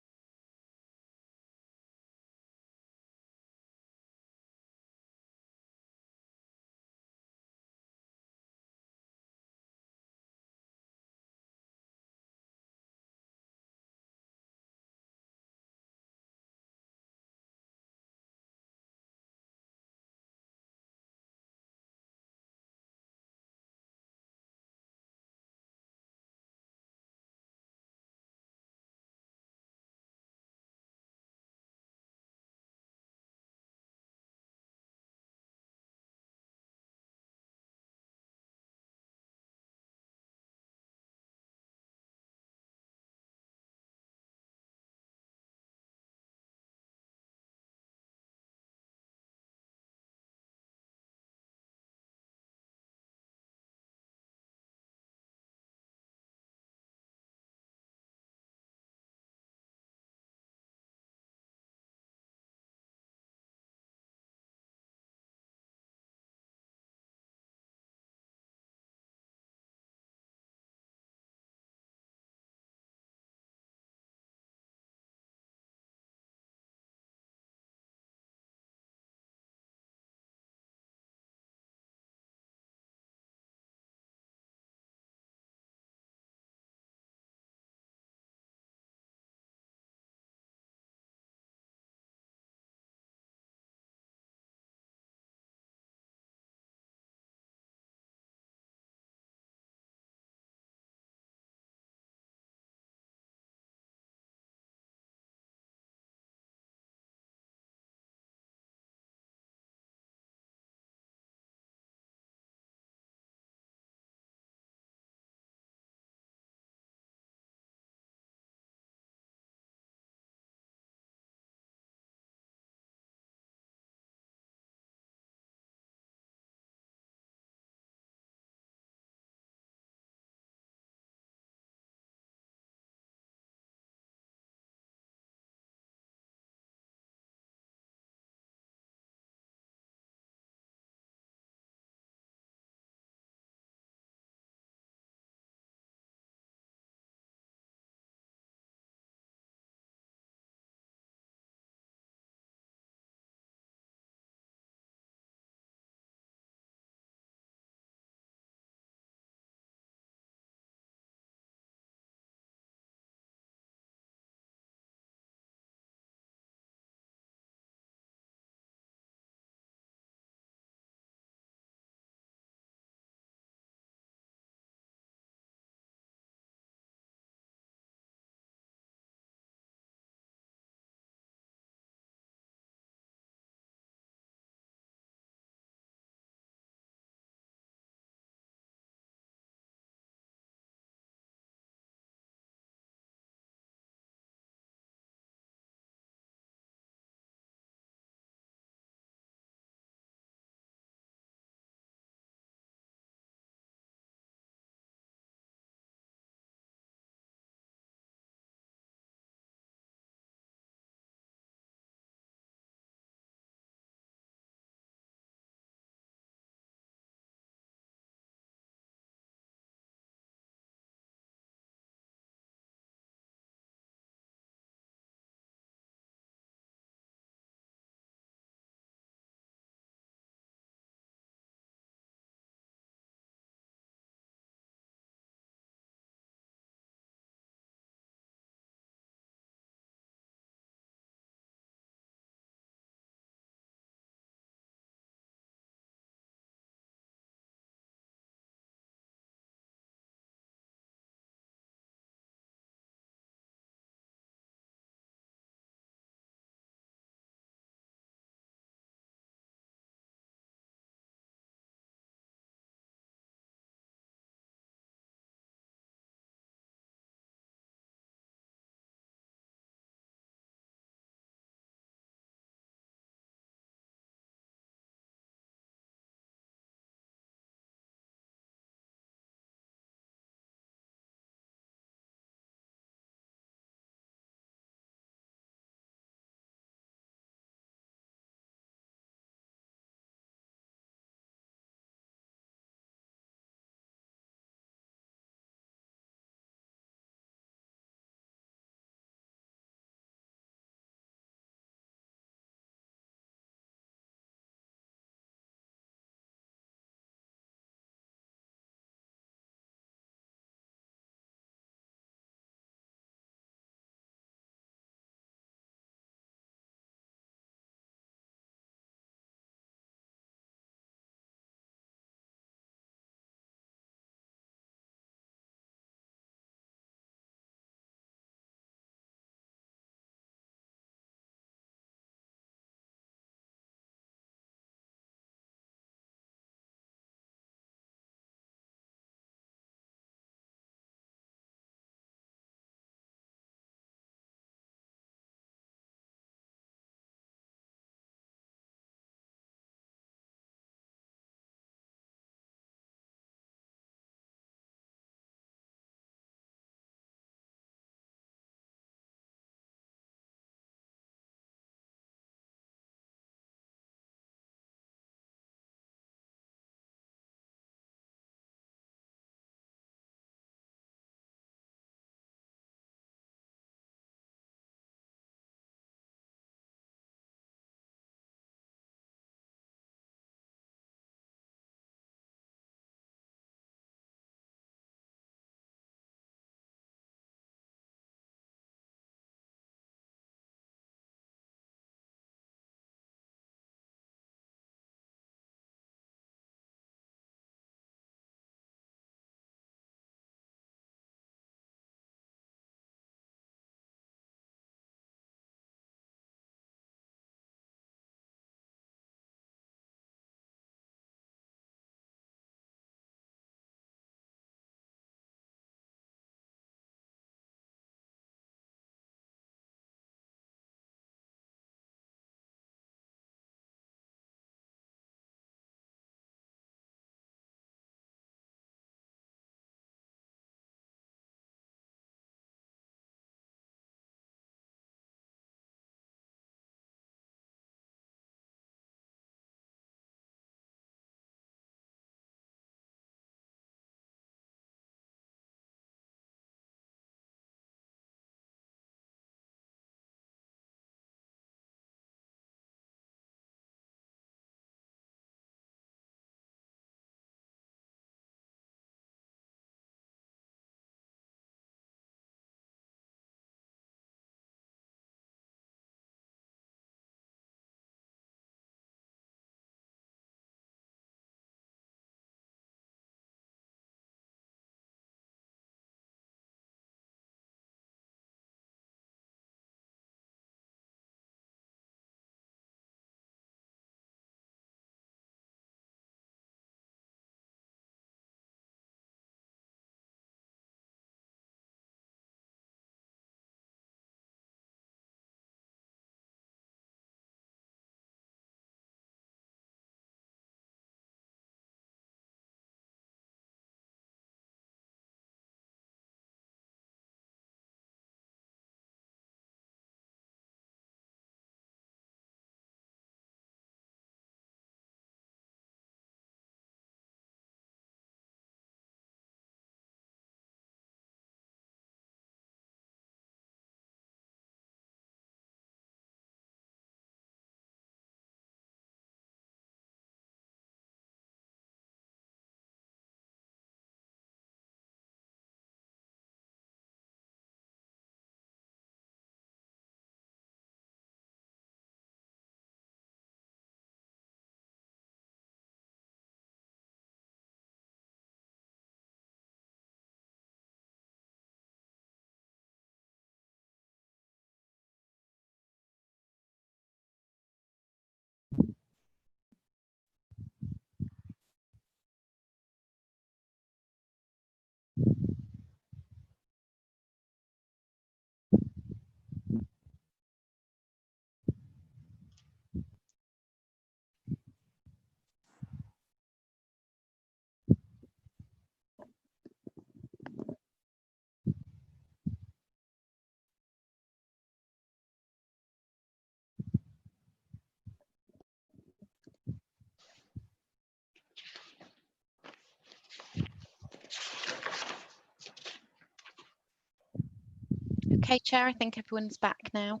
Okay, Chair, I think everyone's back now.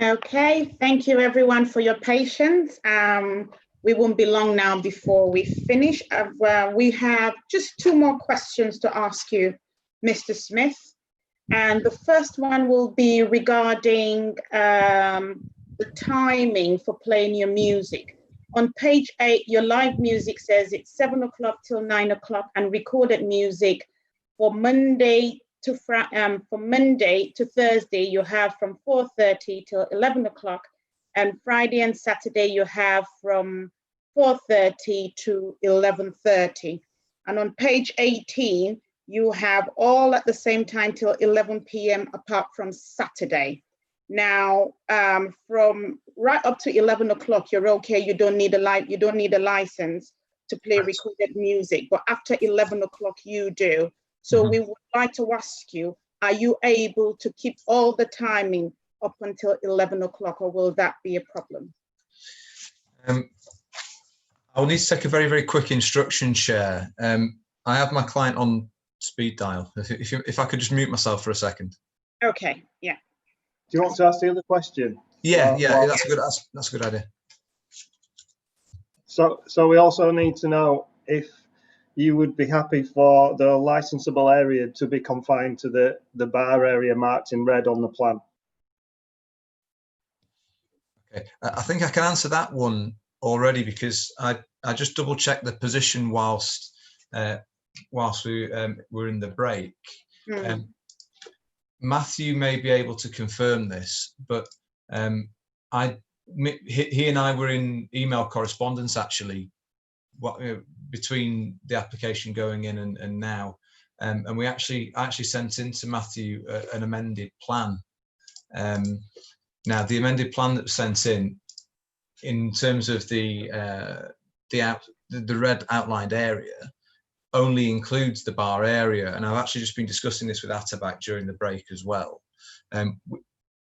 Okay, thank you everyone for your patience. We won't be long now before we finish. We have just 2 more questions to ask you, Mr. Smith. And the first one will be regarding the timing for playing your music. On page 8, your live music says it's 7 o'clock till 9 o'clock, and recorded music for Monday to Thursday, you have from 4:30 till 11 o'clock, and Friday and Saturday you have from 4:30 to 11:30. And on page 18, you have all at the same time till 11 p.m. apart from Saturday. Now, from right up to 11 o'clock, you're okay. You don't need a license to play recorded music, but after 11 o'clock, you do. So we would like to ask you, are you able to keep all the timing up until 11 o'clock, or will that be a problem? I'll need to take a very, very quick instruction, Chair. I have my client on speed dial. If I could just mute myself for a second. Okay, yeah. Do you want to ask the other question? Yeah, that's a good idea. So we also need to know if you would be happy for the licensable area to be confined to the bar area marked in red on the plan. Okay, I think I can answer that one already, because I just double checked the position whilst we were in the break. Matthew may be able to confirm this, but he and I were in email correspondence actually between the application going in and now, and we actually sent in to Matthew an amended plan. Now the amended plan that was sent in terms of the red outlined area only includes the bar area, and I've actually just been discussing this with Atabak during the break as well.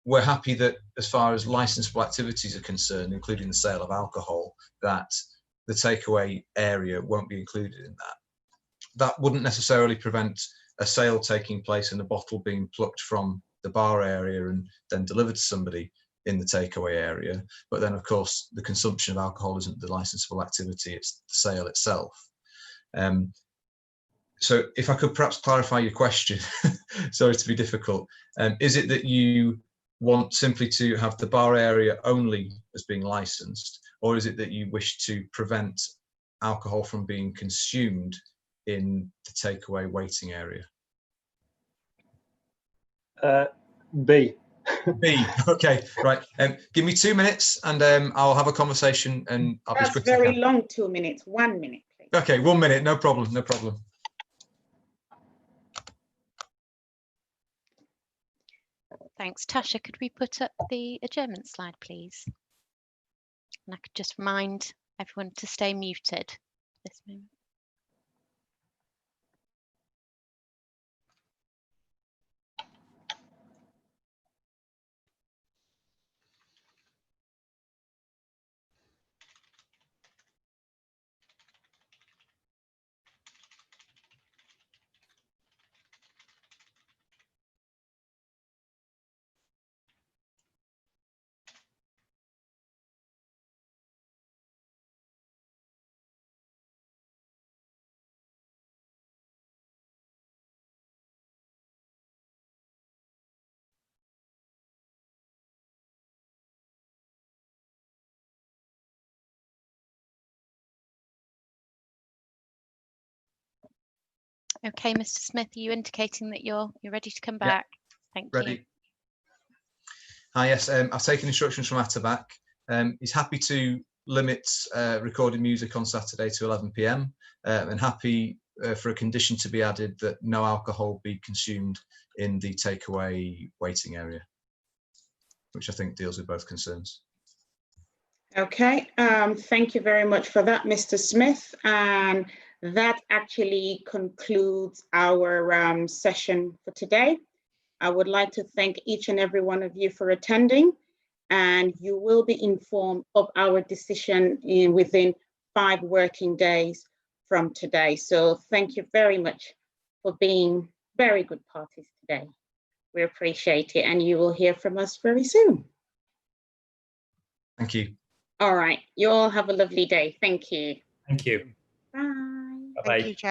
We're happy that as far as licensable activities are concerned, including the sale of alcohol, that the takeaway area won't be included in that. That wouldn't necessarily prevent a sale taking place and a bottle being plucked from the bar area and then delivered to somebody in the takeaway area. But then, of course, the consumption of alcohol isn't the licensable activity, it's the sale itself. So if I could perhaps clarify your question, sorry to be difficult, is it that you want simply to have the bar area only as being licensed, or is it that you wish to prevent alcohol from being consumed in the takeaway waiting area? B. B. Okay, right. Give me 2 minutes, and I'll have a conversation, and I'll be as quick as I can. That's very long. 2 minutes. 1 minute, please. Okay, 1 minute. No problem. No problem. Thanks. Tasha, could we put up the adjournment slide, please? And I could just remind everyone to stay muted at this moment. Okay, Mr. Smith, are you indicating that you're ready to come back? Thank you. Ready. Hi, yes, I've taken instructions from Atabak. He's happy to limit recorded music on Saturday to 11 p.m. And happy for a condition to be added that no alcohol be consumed in the takeaway waiting area, which I think deals with both concerns. Okay, thank you very much for that, Mr. Smith. And that actually concludes our session for today. I would like to thank each and every one of you for attending, and you will be informed of our decision within 5 working days from today. So thank you very much for being very good parties today. We appreciate it, and you will hear from us very soon. Thank you. All right, you all have a lovely day. Thank you. Thank you. Bye. Bye-bye. Thank you, Chair.